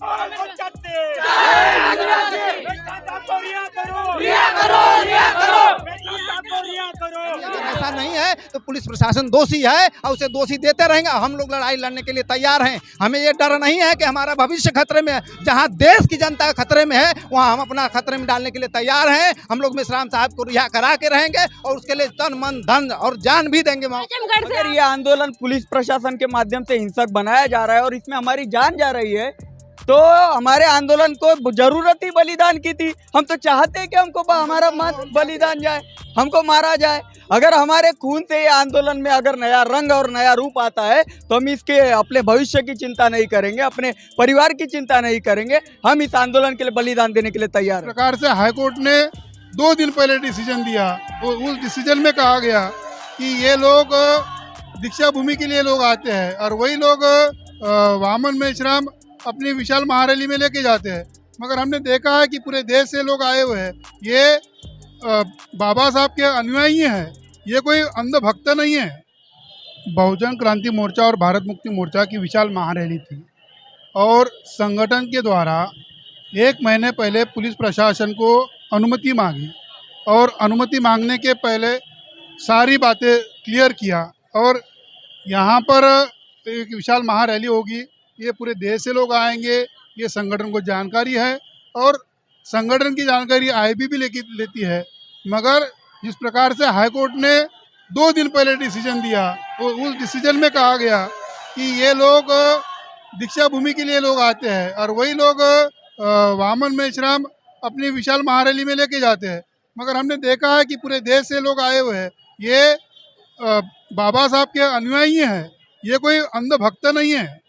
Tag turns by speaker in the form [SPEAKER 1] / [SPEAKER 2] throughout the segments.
[SPEAKER 1] अगर ऐसा नहीं है तो पुलिस प्रशासन दोषी है और उसे दोषी देते रहेंगे। हम लोग लड़ाई लड़ने के लिए तैयार हैं। हमें ये डर नहीं है कि हमारा भविष्य खतरे में है। जहां देश की जनता खतरे में है वहां हम अपना खतरे में डालने के लिए तैयार हैं। हम लोग मेश्राम साहब को रिहा करा के रहेंगे और उसके लिए तन मन धन और जान भी देंगे।
[SPEAKER 2] अगर ये आंदोलन पुलिस प्रशासन के माध्यम से हिंसक बनाया जा रहा है और इसमें हमारी जान जा रही है तो हमारे आंदोलन को जरूरत ही बलिदान की थी। हम तो चाहते हैं कि हमको हमारा बलिदान जाए, हमको मारा जाए। अगर हमारे खून से ये आंदोलन में अगर नया रंग और नया रूप आता है तो हम इसके अपने भविष्य की चिंता नहीं करेंगे, अपने परिवार की चिंता नहीं करेंगे। हम इस आंदोलन के लिए बलिदान देने के लिए तैयार हैं।
[SPEAKER 3] प्रकार से हाईकोर्ट ने 2 दिन पहले डिसीजन दिया और उस डिसीजन में कहा गया कि ये लोग दीक्षा भूमि के लिए लोग आते हैं और वही लोग वामन मेश्राम अपनी विशाल महारैली में लेके जाते हैं। मगर हमने देखा है कि पूरे देश से लोग आए हुए हैं। ये बाबा साहब के अनुयायी हैं, ये कोई अंधभक्त नहीं है। बहुजन क्रांति मोर्चा और भारत मुक्ति मोर्चा की विशाल महारैली थी और संगठन के द्वारा 1 महीने पहले पुलिस प्रशासन को अनुमति मांगी और अनुमति मांगने के पहले सारी बातें क्लियर किया और यहाँ पर एक विशाल महारैली होगी। ये पूरे देश से लोग आएंगे, ये संगठन को जानकारी है और संगठन की जानकारी आईबी भी लेती है। मगर जिस प्रकार से हाईकोर्ट ने 2 दिन पहले डिसीजन दिया और उस डिसीजन में कहा गया कि ये लोग दीक्षा भूमि के लिए लोग आते हैं और वही लोग वामन मेश्राम अपनी विशाल महारैली में लेके जाते हैं। मगर हमने देखा है कि पूरे देश से लोग आए हुए हैं। ये बाबा साहब के अनुयायी हैं, ये कोई अंधभक्त नहीं है।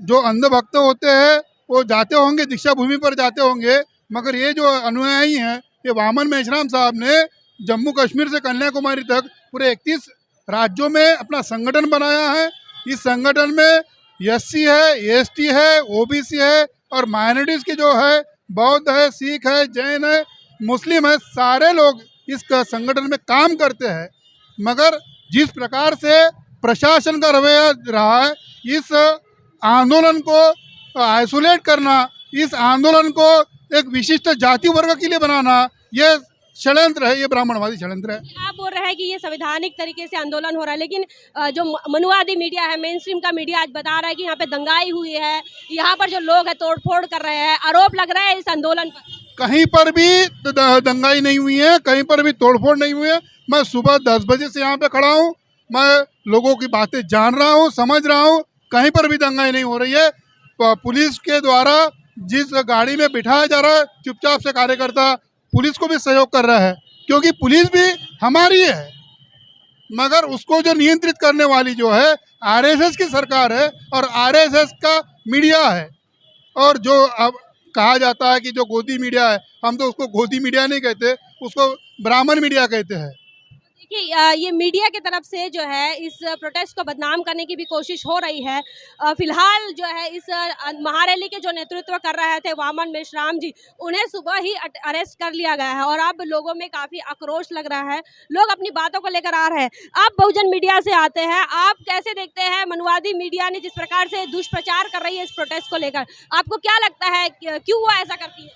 [SPEAKER 3] जो अंधभक्त होते हैं वो जाते होंगे, दीक्षा भूमि पर जाते होंगे, मगर ये जो अनुयायी हैं ये वामन मेश्राम साहब ने जम्मू कश्मीर से कन्याकुमारी तक पूरे 31 राज्यों में अपना संगठन बनाया है। इस संगठन में एससी है, एसटी है, ओबीसी है और माइनॉरिटीज़ की जो है बौद्ध है, सिख है, जैन है, मुस्लिम है, सारे लोग इस संगठन में काम करते हैं। मगर जिस प्रकार से प्रशासन का रवैया रहा है, इस आंदोलन को आइसोलेट करना, इस आंदोलन को एक विशिष्ट जाति वर्ग के लिए बनाना, ये षड्यंत्र है, ये ब्राह्मणवादी षड्यंत्र है।
[SPEAKER 4] आप बोल रहे हैं कि ये संवैधानिक तरीके से आंदोलन हो रहा है, लेकिन जो मनुवादी मीडिया है, मेन स्ट्रीम का मीडिया आज बता रहा है कि यहाँ पे दंगाई हुई है, यहाँ पर जो लोग हैं तोड़फोड़ कर रहे हैं, आरोप लग रहा है इस आंदोलन पर।
[SPEAKER 3] कहीं पर भी दंगाई नहीं हुई है, कहीं पर भी तोड़फोड़ नहीं हुई है। मैं सुबह 10 बजे से यहाँ पे खड़ा हूँ, मैं लोगों की बातें जान रहा हूँ, समझ रहा हूँ, कहीं पर भी दंगाई नहीं हो रही है। पुलिस के द्वारा जिस गाड़ी में बिठाया जा रहा है, चुपचाप से कार्यकर्ता पुलिस को भी सहयोग कर रहा है, क्योंकि पुलिस भी हमारी है। मगर उसको जो नियंत्रित करने वाली जो है आरएसएस की सरकार है और आरएसएस का मीडिया है। और जो अब कहा जाता है कि जो गोदी मीडिया है, हम तो उसको गोदी मीडिया नहीं कहते, उसको ब्राह्मण मीडिया कहते हैं।
[SPEAKER 4] देखिए, ये मीडिया की तरफ से जो है इस प्रोटेस्ट को बदनाम करने की भी कोशिश हो रही है। फिलहाल जो है इस महारैली के जो नेतृत्व कर रहे थे वामन मेश्राम जी, उन्हें सुबह ही अरेस्ट कर लिया गया है और अब लोगों में काफ़ी आक्रोश लग रहा है, लोग अपनी बातों को लेकर आ रहे हैं। आप बहुजन मीडिया से आते हैं, आप कैसे देखते हैं मनुवादी मीडिया ने जिस प्रकार से दुष्प्रचार कर रही है इस प्रोटेस्ट को लेकर? आपको क्या लगता है क्यों वो ऐसा करती है?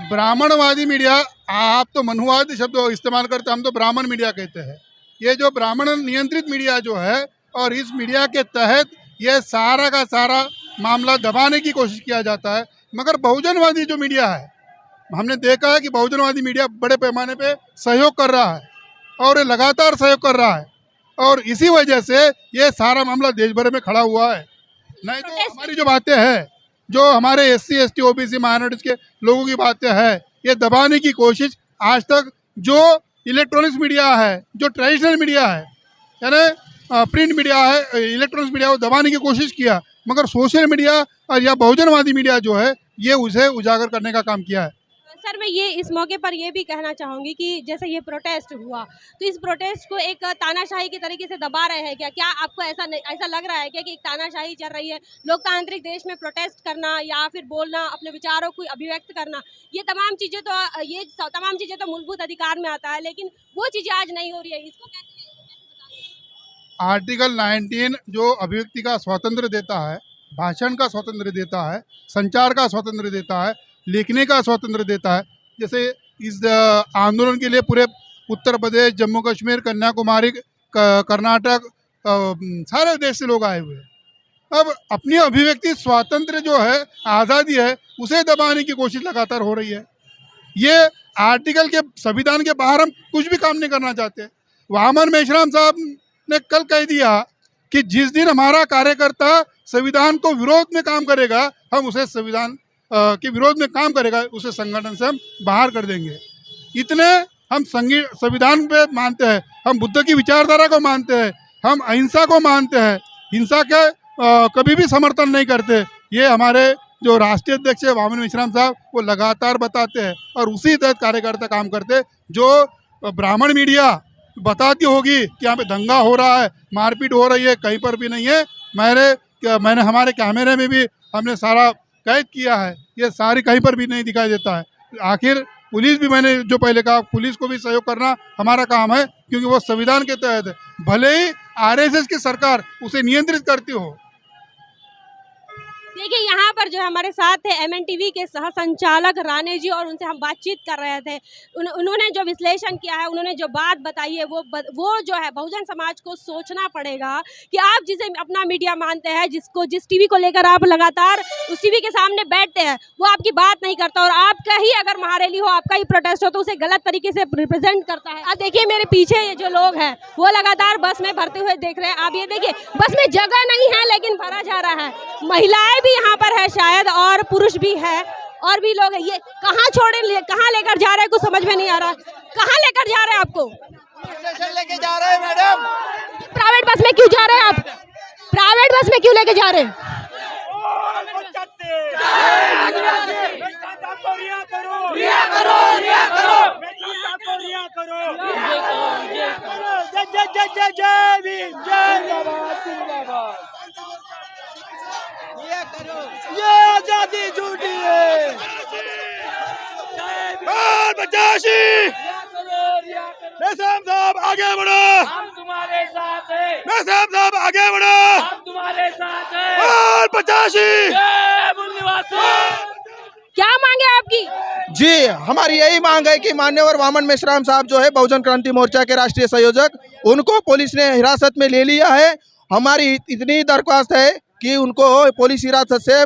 [SPEAKER 3] ब्राह्मणवादी मीडिया, आप तो मनुवादी शब्द इस्तेमाल करते हैं, हम तो ब्राह्मण मीडिया कहते हैं। ये जो ब्राह्मण नियंत्रित मीडिया जो है और इस मीडिया के तहत ये सारा का सारा मामला दबाने की कोशिश किया जाता है। मगर बहुजनवादी जो मीडिया है, हमने देखा है कि बहुजनवादी मीडिया बड़े पैमाने पे सहयोग कर रहा है और ये लगातार सहयोग कर रहा है और इसी वजह से ये सारा मामला देश भर में खड़ा हुआ है। नहीं तो हमारी जो बातें हैं, जो हमारे एससी, एसटी, ओबीसी, माइनॉरिटीज के लोगों की बातें हैं, ये दबाने की कोशिश आज तक जो इलेक्ट्रॉनिक्स मीडिया है, जो ट्रेडिशनल मीडिया है, यानी प्रिंट मीडिया है, इलेक्ट्रॉनिक्स मीडिया, वो दबाने की कोशिश किया। मगर सोशल मीडिया और या बहुजनवादी मीडिया जो है ये उसे उजागर करने का काम किया है।
[SPEAKER 4] सर, मैं ये इस मौके पर ये भी कहना चाहूँगी कि जैसे ये प्रोटेस्ट हुआ तो इस प्रोटेस्ट को एक तानाशाही के तरीके से दबा रहे हैं क्या? क्या आपको ऐसा लग रहा है क्या कि एक तानाशाही चल रही है? लोकतांत्रिक देश में प्रोटेस्ट करना या फिर बोलना, अपने विचारों को अभिव्यक्त करना, ये तमाम चीज़ें तो मूलभूत अधिकार में आता है, लेकिन वो चीज़ें आज नहीं हो रही है। इसको कैसे?
[SPEAKER 3] आर्टिकल 19 जो अभिव्यक्ति का स्वातंत्र देता है, भाषण का स्वतंत्र देता है, संचार का स्वतंत्र देता है, लिखने का स्वतंत्र देता है। जैसे इस आंदोलन के लिए पूरे उत्तर प्रदेश, जम्मू कश्मीर, कन्याकुमारी, कर्नाटक, सारे देश से लोग आए हुए हैं। अब अपनी अभिव्यक्ति स्वातंत्र जो है, आज़ादी है, उसे दबाने की कोशिश लगातार हो रही है। ये आर्टिकल के, संविधान के बाहर हम कुछ भी काम नहीं करना चाहते। वामन मेश्राम साहब ने कल कह दिया कि जिस दिन हमारा कार्यकर्ता संविधान को विरोध में काम करेगा, हम उसे संविधान के विरोध में काम करेगा, उसे संगठन से हम बाहर कर देंगे। इतने हम संविधान पे मानते हैं, हम बुद्ध की विचारधारा को मानते हैं, हम अहिंसा को मानते हैं, हिंसा के कभी भी समर्थन नहीं करते। ये हमारे जो राष्ट्रीय अध्यक्ष है वामन मेश्राम साहब, वो लगातार बताते हैं और उसी तहत कार्यकर्ता काम करते हैं। जो ब्राह्मण मीडिया बताती होगी कि यहाँ पे दंगा हो रहा है, मारपीट हो रही है, कहीं पर भी नहीं है। मैंने हमारे कैमरे में भी हमने सारा कैद किया है, ये सारी कहीं पर भी नहीं दिखाई देता है। आखिर पुलिस भी, मैंने जो पहले कहा, पुलिस को भी सहयोग करना हमारा काम है, क्योंकि वो संविधान के तहत है। भले ही आरएसएस की सरकार उसे नियंत्रित करती हो।
[SPEAKER 4] देखिए यहाँ पर जो हमारे साथ है एमएनटीवी के सह संचालक राणे जी, और उनसे हम बातचीत कर रहे थे। उन्होंने जो विश्लेषण किया है, उन्होंने जो बात बताई है, वो जो है बहुजन समाज को सोचना पड़ेगा कि आप जिसे अपना मीडिया मानते हैं, जिस टीवी को लेकर आप लगातार उस टीवी के सामने बैठते हैं, वो आपकी बात नहीं करता, और आपका ही अगर महारैली हो, आपका ही प्रोटेस्ट हो, तो उसे गलत तरीके से रिप्रेजेंट करता है। अब देखिए मेरे पीछे ये जो लोग हैं, वो लगातार बस में भरते हुए देख रहे हैं। आप ये देखिए, बस में जगह नहीं है लेकिन भरा जा रहा है। महिलाएं भी यहाँ पर है शायद, और पुरुष भी है, और भी लोग हैं। ये कहाँ कहाँ लेकर जा रहे हैं, कुछ समझ में नहीं आ रहा। कहाँ लेकर जा रहे हैं आपको?
[SPEAKER 1] स्टेशन लेके जा रहे हैं मैडम।
[SPEAKER 4] प्राइवेट बस में क्यों जा रहे हैं आप? प्राइवेट बस में क्यों लेके जा रहे हैं?
[SPEAKER 2] ये आजादी झूठी है। मेश्राम साहब आगे बढ़ो, हम तुम्हारे साथ हैं। मेश्राम साहब आगे बढ़ो, हम तुम्हारे साथ हैं। और 85
[SPEAKER 4] क्या मांगे आपकी?
[SPEAKER 5] जी, हमारी यही मांग है कि मान्यवर वामन मेश्राम साहब जो है बहुजन क्रांति मोर्चा के राष्ट्रीय संयोजक, उनको पुलिस ने हिरासत में ले लिया है। हमारी इतनी दरख्वास्त है कि उनको पुलिस हिरासत से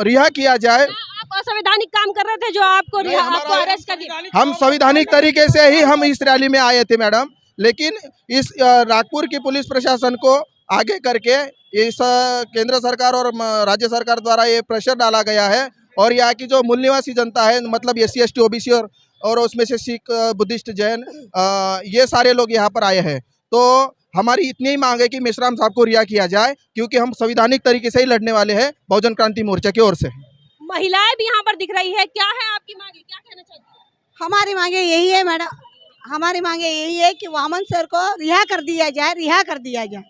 [SPEAKER 5] रिहा किया जाए।
[SPEAKER 4] आप असंवैधानिक काम कर रहे थे जो आपको अरेस्ट कर दिया।
[SPEAKER 5] हम संवैधानिक तरीके से ही हम इस रैली में आए थे मैडम, लेकिन इस नागपुर की पुलिस प्रशासन को आगे करके इस केंद्र सरकार और राज्य सरकार द्वारा ये प्रेशर डाला गया है, और यहाँ की जो मूल निवासी जनता है, मतलब SC ST OBC और उसमें से सिख, बुद्धिस्ट, जैन, ये सारे लोग यहाँ पर आए हैं। तो हमारी इतनी ही मांग है कि मेश्राम साहब को रिहा किया जाए, क्योंकि हम संवैधानिक तरीके से ही लड़ने वाले हैं बहुजन क्रांति मोर्चा की ओर से।
[SPEAKER 4] महिलाएं भी यहाँ पर दिख रही है, क्या है आपकी मांगे, क्या कहना चाहती है?
[SPEAKER 6] हमारी मांगे यही है मैडम, हमारी मांगे यही है कि वामन सर को रिहा कर दिया जाए, रिहा कर दिया जाए।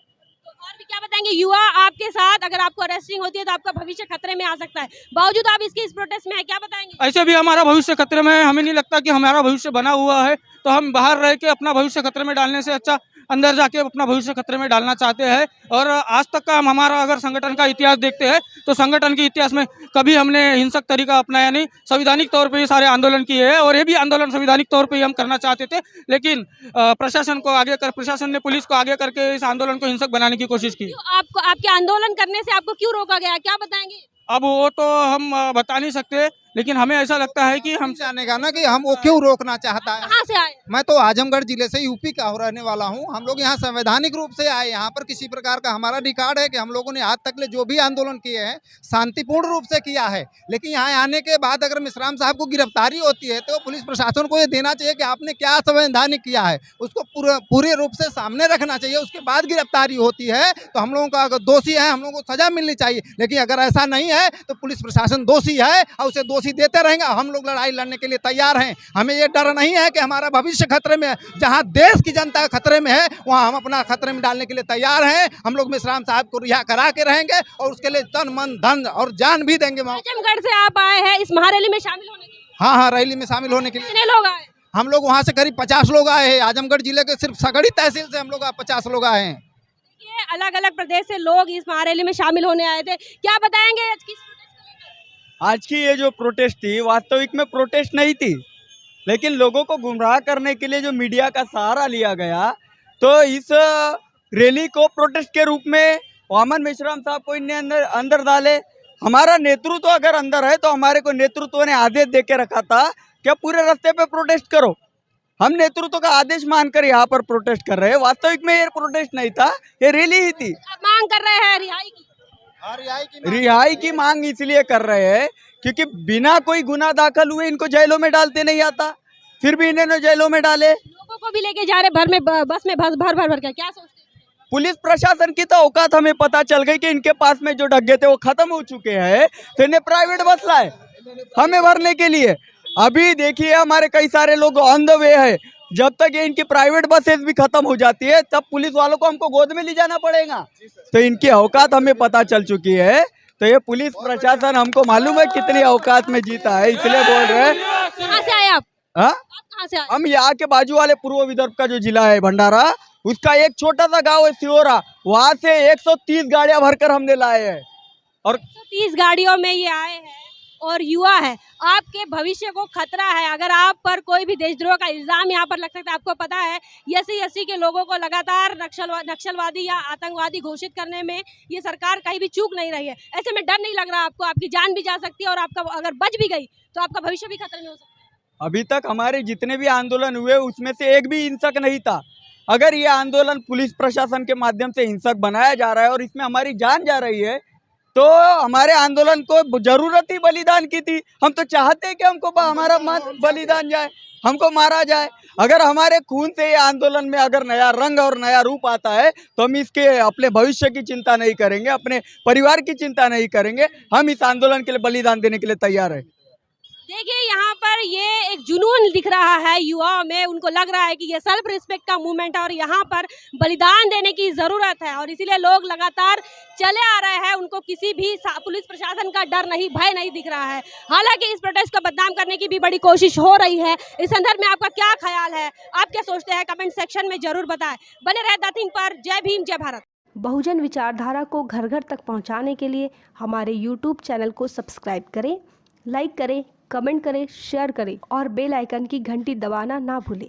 [SPEAKER 4] और भी क्या बताएंगे? युवा आपके साथ, अगर आपको अरेस्टिंग होती है तो आपका भविष्य खतरे में आ सकता है, बावजूद आप इस प्रोटेस्ट में है, क्या बताएंगे?
[SPEAKER 7] ऐसे भी हमारा भविष्य खतरे में है। हमें नहीं लगता कि हमारा भविष्य बना हुआ है, तो हम बाहर रह के अपना भविष्य खतरे में डालने से अच्छा अंदर जाके अपना भविष्य खतरे में डालना चाहते हैं। और आज तक का हमारा अगर संगठन का इतिहास देखते हैं, तो संगठन के इतिहास में कभी हमने हिंसक तरीका अपनाया नहीं। संवैधानिक तौर पे ये सारे आंदोलन किए हैं, और ये भी आंदोलन संवैधानिक तौर पे ही हम करना चाहते थे, लेकिन प्रशासन ने पुलिस को आगे करके इस आंदोलन को हिंसक बनाने की कोशिश की।
[SPEAKER 4] आपको आपके आंदोलन करने से आपको क्यों रोका गया, क्या बताएंगे?
[SPEAKER 7] अब वो तो हम बता नहीं सकते, लेकिन हमें ऐसा लगता है कि हम
[SPEAKER 1] जानेगा ना कि हम वो क्यों रोकना चाहता है।
[SPEAKER 4] कहाँ से आए?
[SPEAKER 1] मैं तो आजमगढ़ जिले से, यूपी का रहने वाला हूँ। हम लोग यहाँ संवैधानिक रूप से आए। यहाँ पर किसी प्रकार का हमारा रिकॉर्ड है कि हम लोगों ने आज तक जो भी आंदोलन किए हैं शांतिपूर्ण रूप से किया है, लेकिन यहाँ आने के बाद अगर मेश्राम साहब को गिरफ्तारी होती है तो पुलिस प्रशासन को ये देना चाहिए कि आपने क्या संवैधानिक किया है, उसको पूरे रूप से सामने रखना चाहिए। उसके बाद गिरफ्तारी होती है तो हम लोगों का, अगर दोषी है, हम लोगों को सजा मिलनी चाहिए। लेकिन अगर ऐसा नहीं है तो पुलिस प्रशासन दोषी है और उसे दोषी देते रहेंगे। हम लोग लड़ाई लड़ने के लिए तैयार हैं। हमें ये डर नहीं है कि हमारा भविष्य खतरे में है। जहां देश की जनता खतरे में है, वहां हम अपना खतरे में डालने के लिए तैयार हैं। हम लोग मेश्राम साहब को रिहा करा के रहेंगे और उसके लिए तन मन धन और जान भी देंगे।
[SPEAKER 4] आजमगढ़ से आप आए हैं इस महारैली में शामिल होने के लिए?
[SPEAKER 1] हाँ, रैली में शामिल होने के लिए।
[SPEAKER 4] कितने लोग आए?
[SPEAKER 1] हम लोग वहाँ से करीब 50 लोग आए हैं। आजमगढ़ जिले के सिर्फ सगड़ी तहसील से हम लोग 50 लोग आए हैं।
[SPEAKER 4] अलग अलग प्रदेश से लोग इस महारैली में शामिल होने आए थे, क्या बताएंगे
[SPEAKER 2] आज की ये जो प्रोटेस्ट थी वास्तविक में प्रोटेस्ट नहीं थी, लेकिन लोगों को गुमराह करने के लिए जो मीडिया का सहारा लिया गया, तो इस रैली को प्रोटेस्ट के रूप में वामन मेश्राम साहब को इनने अंदर डाले। हमारा नेतृत्व अगर अंदर है तो हमारे को नेतृत्व ने आदेश दे के रखा था कि पूरे रास्ते पे प्रोटेस्ट करो। हम नेतृत्व का आदेश मानकर यहाँ पर प्रोटेस्ट कर रहे हैं। वास्तविक में ये प्रोटेस्ट नहीं था, ये रैली ही थी।
[SPEAKER 4] आप मांग कर रहे हैं रिहाई की?
[SPEAKER 2] रिहाई की मांग इसलिए कर रहे हैं क्योंकि बिना कोई गुनाह दाखिल हुए इनको जेलों में डालते नहीं आता, फिर भी इन्होंने जेलों में डाले।
[SPEAKER 4] लोगों को भी लेके जा रहे बस में भर के, क्या सोचते हैं?
[SPEAKER 2] पुलिस प्रशासन की तो औकात हमें पता चल गई कि इनके पास में जो डग्गे थे वो खत्म हो चुके हैं, तो इन्हें प्राइवेट बस लाए हमें भरने के लिए। अभी देखिए हमारे कई सारे लोग ऑन द वे है, जब तक ये इनकी प्राइवेट बसेस भी खत्म हो जाती है तब पुलिस वालों को हमको गोद में ले जाना पड़ेगा। तो इनकी औकात हमें पता चल चुकी है। तो ये पुलिस प्रशासन हमको मालूम है कितनी औकात में जीता है, इसलिए बोल रहे हैं।
[SPEAKER 4] कहाँ से आए आप?
[SPEAKER 2] हाँ,
[SPEAKER 4] कहाँ से आए?
[SPEAKER 2] हम यहाँ के बाजू वाले पूर्व विदर्भ का जो जिला है भंडारा, उसका एक छोटा सा गांव है सिहोरा, वहां से 130 गाड़ियां भरकर हमने लाए हैं। और
[SPEAKER 4] 30 गाड़ियों में ये आए हैं और युवा है, आपके भविष्य को खतरा है। अगर आप पर कोई भी देशद्रोह का इल्जाम यहाँ पर लग सकता है, आपको पता है SC के लोगों को लगातार नक्सलवादी या आतंकवादी घोषित करने में ये सरकार कहीं भी चूक नहीं रही है। ऐसे में डर नहीं लग रहा आपको? आपकी जान भी जा सकती है और आपका अगर बच भी गई तो आपका भविष्य भी खतरे में हो सकता है।
[SPEAKER 2] अभी तक हमारे जितने भी आंदोलन हुए उसमें से एक भी हिंसक नहीं था। अगर ये आंदोलन पुलिस प्रशासन के माध्यम से हिंसक बनाया जा रहा है और इसमें हमारी जान जा रही है, तो हमारे आंदोलन को जरूरत ही बलिदान की थी। हम तो चाहते हैं कि हमको हमारा बलिदान जाए, हमको मारा जाए। अगर हमारे खून से ये आंदोलन में अगर नया रंग और नया रूप आता है तो हम इसके अपने भविष्य की चिंता नहीं करेंगे, अपने परिवार की चिंता नहीं करेंगे। हम इस आंदोलन के लिए बलिदान देने के लिए तैयार है।
[SPEAKER 4] देखिए यहाँ पर ये एक जुनून दिख रहा है युवाओं में, उनको लग रहा है कि ये सेल्फ रिस्पेक्ट का मूवमेंट है और यहाँ पर बलिदान देने की ज़रूरत है, और इसीलिए लोग लगातार चले आ रहे हैं। उनको किसी भी पुलिस प्रशासन का डर नहीं, भय नहीं दिख रहा है। हालांकि इस प्रोटेस्ट को बदनाम करने की भी बड़ी कोशिश हो रही है। इस संदर्भ में आपका क्या ख्याल है, आप क्या सोचते हैं, कमेंट सेक्शन में जरूर बताएं। बने रहे दातिन पर। जय भीम, जय भारत।
[SPEAKER 8] बहुजन विचारधारा को घर घर तक पहुँचाने के लिए हमारे YouTube चैनल को सब्सक्राइब करें, लाइक करें, कमेंट करें, शेयर करें और बेल आइकन की घंटी दबाना ना भूलें।